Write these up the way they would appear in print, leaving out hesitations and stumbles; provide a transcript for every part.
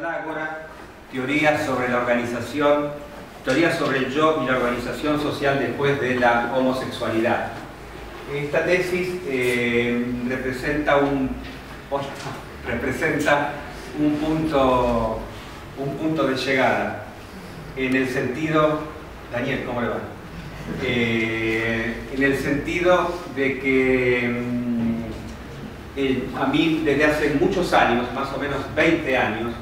al Ágora, teoría sobre la organización, teoría sobre el yo y la organización social después de la homosexualidad. Esta tesis representa un punto de llegada, en el sentido, Daniel, ¿cómo le va? En el sentido de que a mí desde hace muchos años, más o menos 20 años,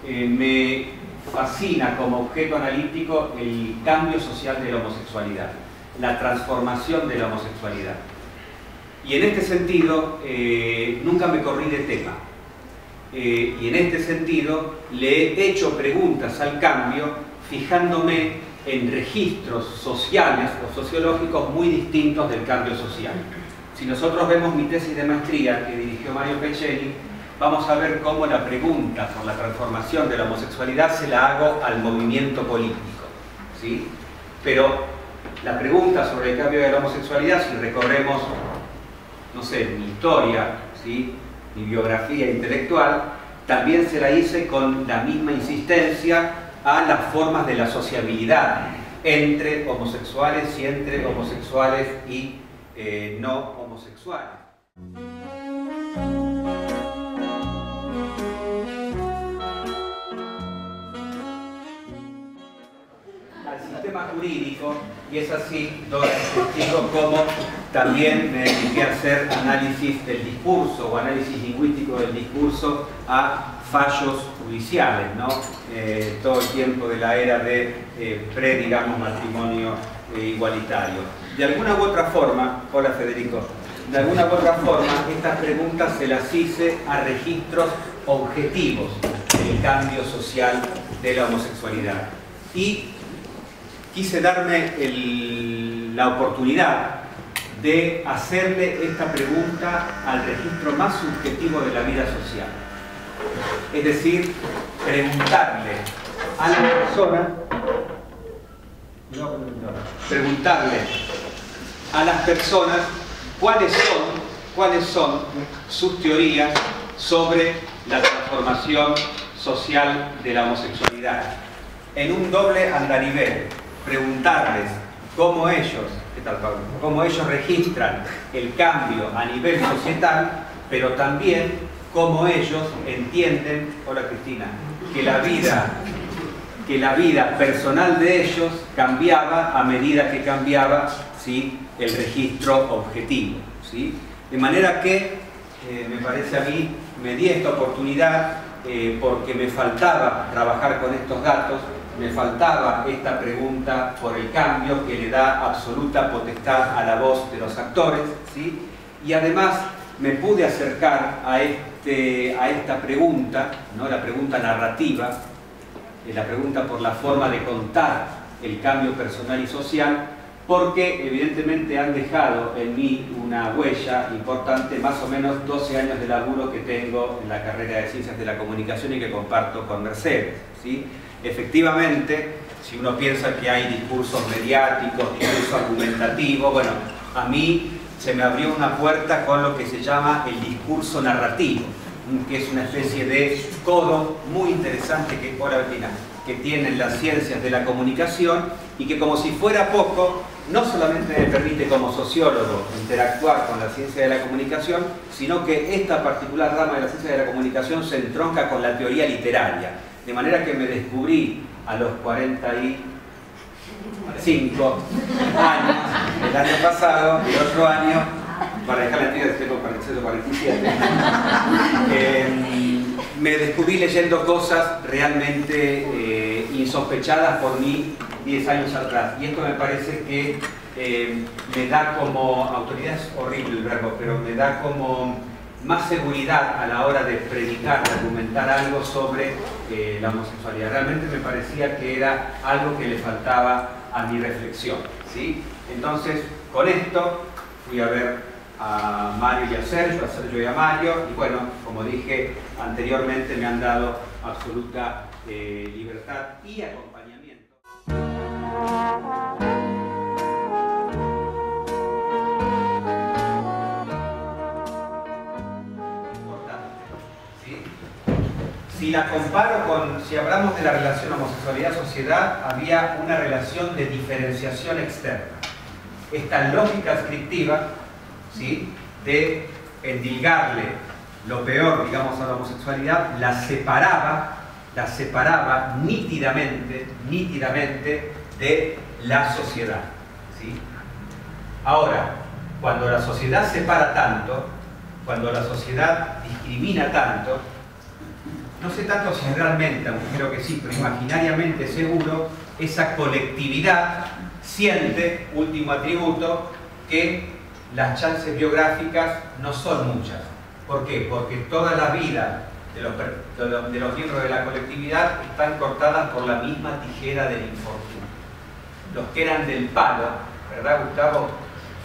me fascina como objeto analítico el cambio social de la homosexualidad, la transformación de la homosexualidad. Y en este sentido, nunca me corrí de tema. Y en este sentido, le he hecho preguntas al cambio fijándome en registros sociales o sociológicos muy distintos del cambio social. Si nosotros vemos mi tesis de maestría que dirigió Mario Peccelli, vamos a ver cómo la pregunta por la transformación de la homosexualidad se la hago al movimiento político, ¿sí? Pero la pregunta sobre el cambio de la homosexualidad, si recorremos, no sé, mi historia, ¿sí?, mi biografía intelectual, también se la hice con la misma insistencia a las formas de la sociabilidad entre homosexuales y entre homosexuales y no homosexuales. Al sistema jurídico, y es así, doy testigo como también me dediqué a hacer análisis del discurso o análisis lingüístico del discurso a fallos judiciales, ¿no? Todo el tiempo de la era de digamos, matrimonio igualitario. De alguna u otra forma, hola Federico, de alguna u otra forma estas preguntas se las hice a registros objetivos del cambio social de la homosexualidad. Y quise darme la oportunidad de hacerle esta pregunta al registro más subjetivo de la vida social. Es decir, preguntarle a la persona, cuáles son sus teorías sobre la transformación social de la homosexualidad. En un doble andarivel, preguntarles cómo ellos, ¿qué tal, Pablo?, cómo ellos registran el cambio a nivel societal, pero también cómo ellos entienden, hola Cristina, que la vida personal de ellos cambiaba a medida que cambiaba, ¿sí?, el registro objetivo, ¿sí? De manera que, me parece a mí, me di esta oportunidad porque me faltaba trabajar con estos datos, me faltaba esta pregunta por el cambio que le da absoluta potestad a la voz de los actores, ¿sí? Y además me pude acercar a esta pregunta, ¿no?, la pregunta narrativa, la pregunta por la forma de contar el cambio personal y social, porque evidentemente han dejado en mí una huella importante, más o menos 12 años de laburo que tengo en la carrera de Ciencias de la Comunicación y que comparto con Mercedes, ¿sí? Efectivamente, si uno piensa que hay discursos mediáticos, discurso argumentativo, bueno, a mí se me abrió una puerta con lo que se llama el discurso narrativo, que es una especie de codo muy interesante que tienen las ciencias de la comunicación y que, como si fuera poco, no solamente me permite como sociólogo interactuar con la ciencia de la comunicación, sino que esta particular rama de la ciencia de la comunicación se entronca con la teoría literaria. De manera que me descubrí a los 45 años, el año pasado, el otro año, para dejar la antigua, tengo 47, me descubrí leyendo cosas realmente insospechadas por mí 10 años atrás. Y esto me parece que me da como, autoridad es horrible el verbo, pero me da como más seguridad a la hora de predicar, de argumentar algo sobre la homosexualidad. Realmente me parecía que era algo que le faltaba a mi reflexión, ¿sí? Entonces, con esto fui a ver a Mario y a Sergio y a Mario, y bueno, como dije anteriormente, me han dado absoluta libertad y acompañamiento. Si Si la comparo con, si hablamos de la relación homosexualidad-sociedad, había una relación de diferenciación externa. Esta lógica adscriptiva, ¿sí?, de endilgarle lo peor, digamos, a la homosexualidad, la separaba nítidamente de la sociedad, ¿sí? Ahora, cuando la sociedad separa tanto, cuando la sociedad discrimina tanto, no sé tanto si realmente, aunque creo que sí, pero imaginariamente seguro, esa colectividad siente, último atributo, que las chances biográficas no son muchas. ¿Por qué? Porque toda la vida de los miembros de la colectividad están cortadas por la misma tijera del infortunio. Los que eran del palo, ¿verdad, Gustavo?,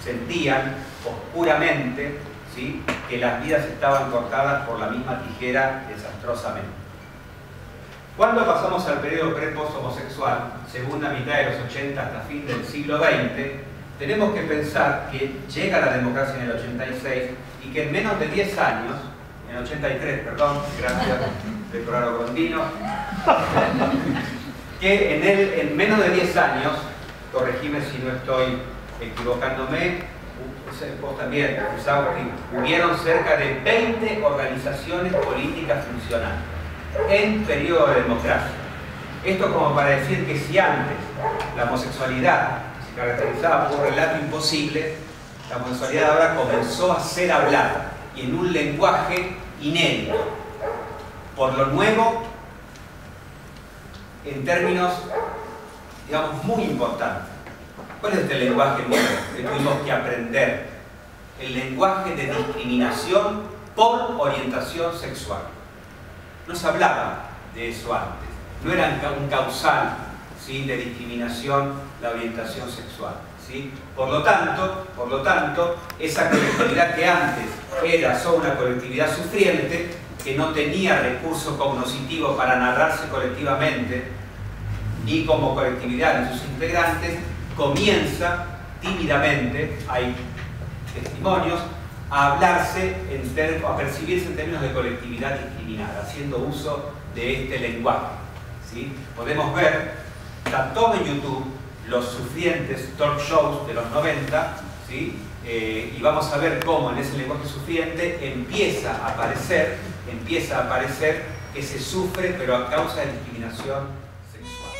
sentían oscuramente, ¿sí?, que las vidas estaban cortadas por la misma tijera desastrosamente. Cuando pasamos al periodo pre-post-homosexual, segunda mitad de los 80 hasta fin del siglo XX, tenemos que pensar que llega la democracia en el 86 y que en menos de 10 años, en el 83, perdón, gracias, Decorado Gondino, que en menos de 10 años, corregime si no estoy equivocándome, vos también, hubieron cerca de 20 organizaciones políticas funcionales en periodo de democracia. Esto como para decir que si antes la homosexualidad se caracterizaba por un relato imposible, la homosexualidad ahora comenzó a ser hablada y en un lenguaje inédito, por lo nuevo, en términos, digamos, muy importantes. ¿Cuál es este lenguaje nuevo que tuvimos que aprender? El lenguaje de discriminación por orientación sexual. No se hablaba de eso antes. No era un causal, ¿sí?, de discriminación la orientación sexual, ¿sí? Por lo tanto, esa colectividad que antes era solo una colectividad sufriente, que no tenía recurso cognoscitivo para narrarse colectivamente, ni como colectividad en sus integrantes, comienza tímidamente, hay testimonios, a hablarse, a percibirse en términos de colectividad discriminada, haciendo uso de este lenguaje, ¿sí? Podemos ver, está todo en YouTube, los sufrientes talk shows de los 90, ¿sí? Y vamos a ver cómo en ese lenguaje sufriente empieza a aparecer que se sufre, pero a causa de discriminación sexual.